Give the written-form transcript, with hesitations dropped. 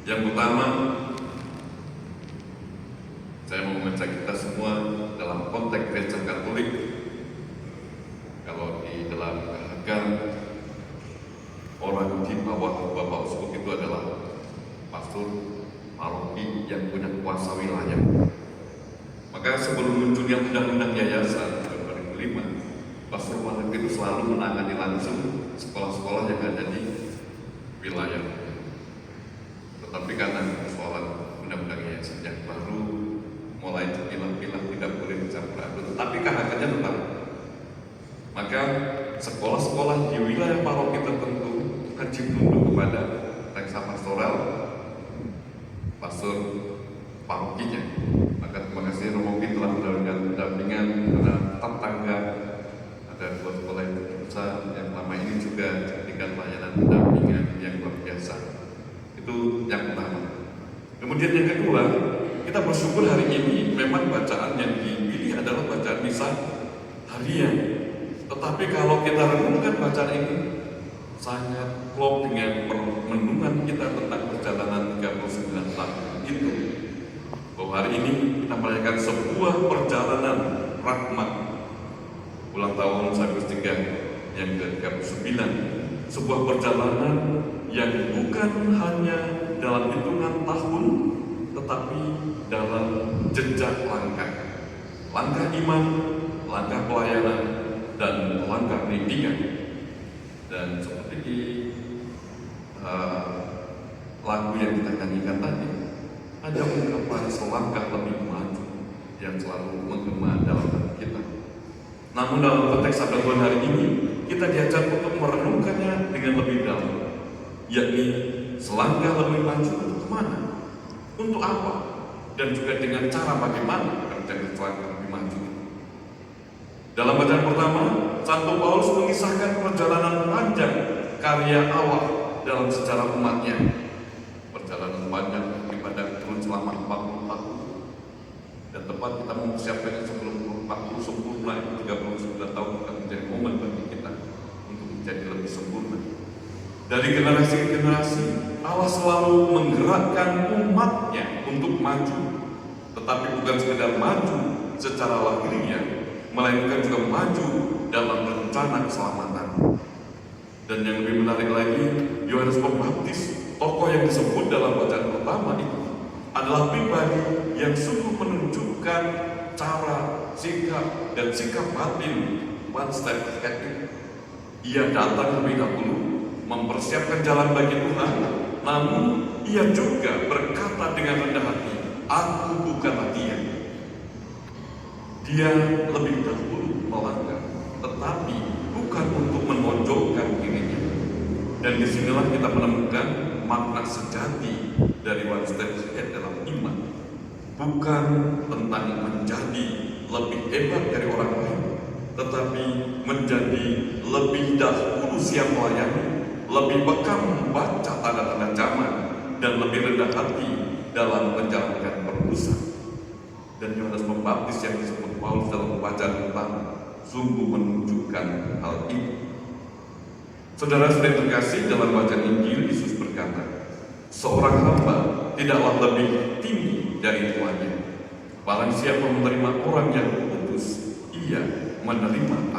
Yang pertama, saya mau mengajak kita semua dalam konteks gereja Katolik. Kalau di dalam kehagan, orang di bawah Bapak Uskup itu adalah pastor paroki yang punya kuasa wilayah. Maka sebelum munculnya undang-undang yayasan tahun 2005, pastor paroki itu selalu menangani langsung sekolah-sekolah yang ada di wilayah. Tetapi karena persoalan undang-undang yayasan yang baru mulai dipilah-pilah, tidak boleh dicampur aduk, tetapi kehakannya tetap. Maka sekolah-sekolah di wilayah paroki tertentu wajib tunduk kepada reksa pastoral pastor parokinya. Maka terima kasih Romo telah mendapatkan pendampingan kepada tetangga. Ada dua sekolah yang besar yang lama ini juga jadikan layanan pendampingan yang luar biasa. Itu yang pertama. Kemudian yang kedua, kita bersyukur hari ini memang bacaan yang dipilih adalah bacaan misa harian. Tetapi kalau kita renungkan bacaan ini sangat klop dengan renungan kita tentang perjalanan 39 tahun itu. Bahwa hari ini kita merayakan sebuah perjalanan rahmat ulang tahun Sagus 3 yang ke-39. Sebuah perjalanan yang bukan hanya dalam hitungan tahun, tetapi dalam jejak langkah iman, langkah pelayanan, dan langkah pendidikan. Dan seperti di lagu yang kita nyanyikan tadi, ada ungkapan selangkah lebih maju yang selalu menggema dalam hati kita. Namun dalam konteks Sabda Tuhan hari ini, kita diajak untuk merenungkannya dengan lebih dalam, yakni selangkah lebih maju untuk kemana? Untuk apa? Dan juga dengan cara bagaimana mencapai selangkah lebih maju. Dalam bacaan pertama, Santo Paulus mengisahkan perjalanan panjang karya Allah dalam sejarah umatnya. Perjalanan panjang ibadah terus selama 40 tahun. Dan tepat kita mempersiapkannya sebelum 40 sempurna, 39 tahun akan menjadi momen bagi kita untuk menjadi lebih sempurna. Dari generasi ke generasi, Allah selalu menggerakkan umatnya untuk maju. Tetapi bukan sekedar maju secara lahiriah, melainkan juga maju dalam rencana keselamatan. Dan yang lebih menarik lagi, Yohanes Pembaptis, tokoh yang disebut dalam bacaan pertama itu, adalah pribadi yang sungguh menunjukkan cara, sikap, dan sikap batin one step ahead. Ia datang lebih dahulu, mempersiapkan jalan bagi Tuhan, namun ia juga berkata dengan rendah hati, "Aku bukanlah dia." Dia lebih dahulu melangkah, tetapi bukan untuk menonjolkan dirinya. Dan disinilah kita menemukan makna sejati dari one step ahead dalam iman. Bukan tentang menjadi lebih hebat dari orang lain, tetapi menjadi lebih dahulu siap melayani, lebih peka membaca tanda-tanda zaman, dan lebih rendah hati dalam menjalankan perurusan. Dan Yohanes Pembaptis yang disebut Paulus dalam bacaan pertama sungguh menunjukkan hal ini. Saudara sering terkasih, dalam bacaan Injil Yesus berkata, seorang hamba tidaklah lebih tinggi dari tuannya. Barang siapa menerima orang yang kudus, ia menerima